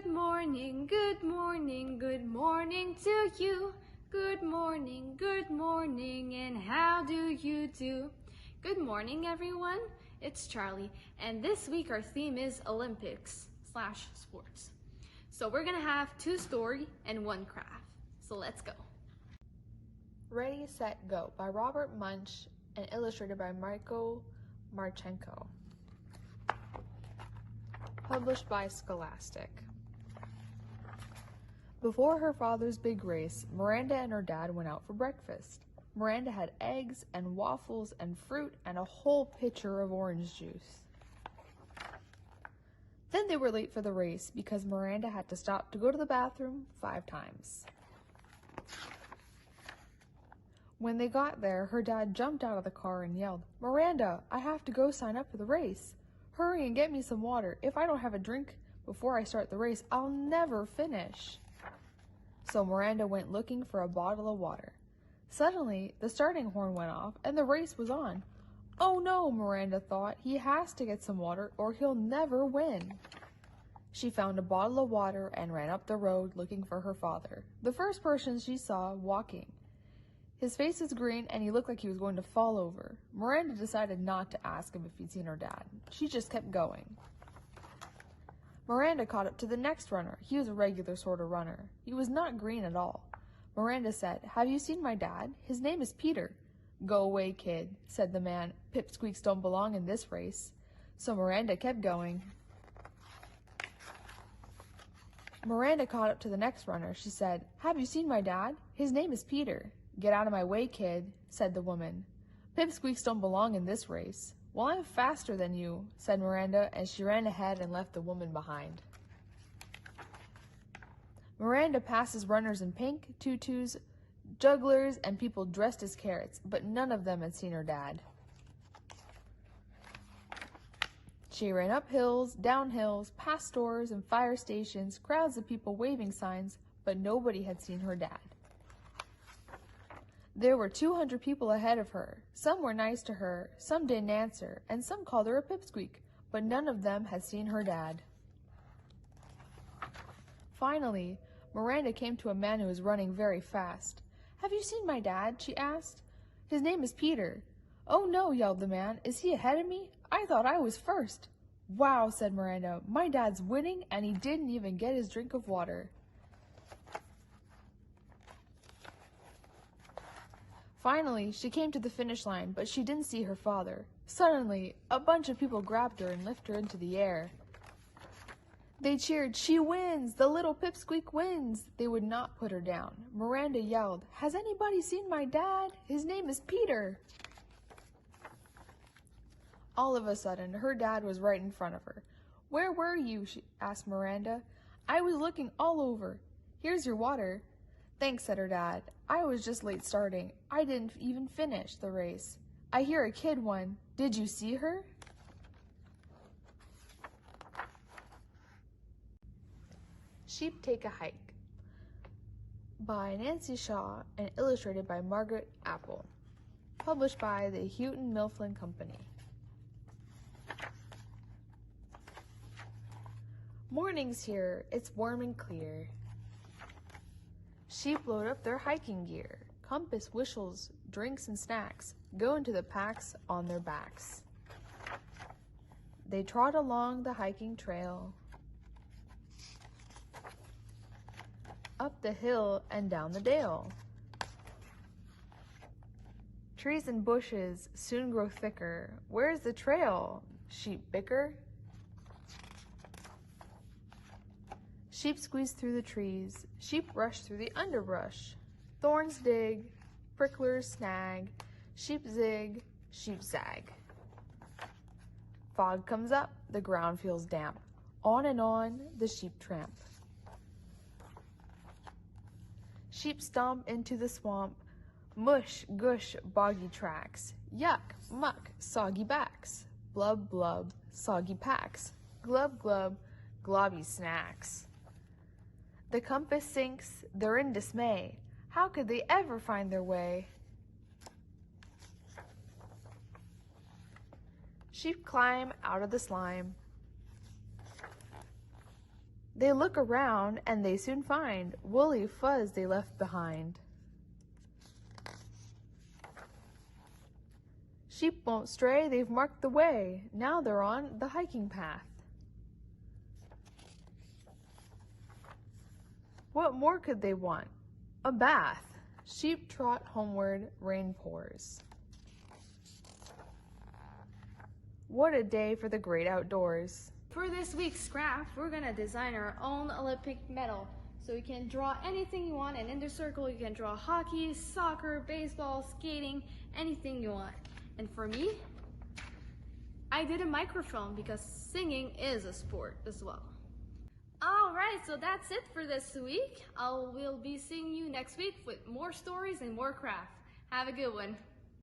Good morning, good morning, good morning to you. Good morning, and how do you do? Good morning, everyone. It's Charlie, and this week our theme is Olympics/sports. So we're gonna have 2 story and 1 craft. So let's go. Ready, Set, Go by Robert Munch and illustrated by Michael Marchenko. Published by Scholastic. Before her father's big race, Miranda and her dad went out for breakfast. Miranda had eggs and waffles and fruit and a whole pitcher of orange juice. Then they were late for the race because Miranda had to stop to go to the bathroom 5 times. When they got there, her dad jumped out of the car and yelled, "Miranda, I have to go sign up for the race. Hurry and get me some water. If I don't have a drink before I start the race, I'll never finish." So Miranda went looking for a bottle of water. Suddenly, the starting horn went off and the race was on. Oh no, Miranda thought, he has to get some water or he'll never win. She found a bottle of water and ran up the road looking for her father, the first person she saw walking. His face was green and he looked like he was going to fall over. Miranda decided not to ask him if he'd seen her dad. She just kept going. Miranda caught up to the next runner. He was a regular sort of runner. He was not green at all. Miranda said, "Have you seen my dad? His name is Peter." "Go away, kid," said the man. "Pipsqueaks don't belong in this race." So Miranda kept going. Miranda caught up to the next runner. She said, "Have you seen my dad? His name is Peter." "Get out of my way, kid," said the woman. "Pipsqueaks don't belong in this race." "Well, I'm faster than you," said Miranda, and she ran ahead and left the woman behind. Miranda passes runners in pink, tutus, jugglers, and people dressed as carrots, but none of them had seen her dad. She ran up hills, down hills, past stores and fire stations, crowds of people waving signs, but nobody had seen her dad. There were 200 people ahead of her. Some were nice to her, some didn't answer, and some called her a pipsqueak, but none of them had seen her dad. Finally, Miranda came to a man who was running very fast. "Have you seen my dad?" she asked. "His name is Peter." "Oh no," yelled the man. "Is he ahead of me? I thought I was first." "Wow," said Miranda. "My dad's winning and he didn't even get his drink of water." Finally, she came to the finish line, but she didn't see her father. Suddenly, a bunch of people grabbed her and lifted her into the air. They cheered, "She wins! The little pipsqueak wins!" They would not put her down. Miranda yelled, "Has anybody seen my dad? His name is Peter!" All of a sudden, her dad was right in front of her. "Where were you?" she asked Miranda. "I was looking all over." "Here's your water." "Thanks," said her dad. "I was just late starting. I didn't even finish the race. I hear a kid won. Did you see her?" Sheep Take a Hike by Nancy Shaw and illustrated by Margaret Apple. Published by the Houghton Mifflin Company. Morning's here. It's warm and clear. Sheep load up their hiking gear. Compass, whistles, drinks, and snacks go into the packs on their backs. They trot along the hiking trail, up the hill and down the dale. Trees and bushes soon grow thicker. "Where's the trail?" sheep bicker. Sheep squeeze through the trees. Sheep rush through the underbrush. Thorns dig, pricklers snag. Sheep zig, sheep zag. Fog comes up, the ground feels damp. On and on, the sheep tramp. Sheep stomp into the swamp. Mush, gush, boggy tracks. Yuck, muck, soggy backs. Blub, blub, soggy packs. Glub, glub, globby snacks. The compass sinks, they're in dismay. How could they ever find their way? Sheep climb out of the slime. They look around and they soon find woolly fuzz they left behind. Sheep won't stray, they've marked the way. Now they're on the hiking path. What more could they want? A bath. Sheep trot homeward, rain pours. What a day for the great outdoors. For this week's craft, we're gonna design our own Olympic medal. So you can draw anything you want, and in the circle you can draw hockey, soccer, baseball, skating, anything you want. And for me, I did a microfilm because singing is a sport as well. All right, so that's it for this week. We'll be seeing you next week with more stories and more craft. Have a good one.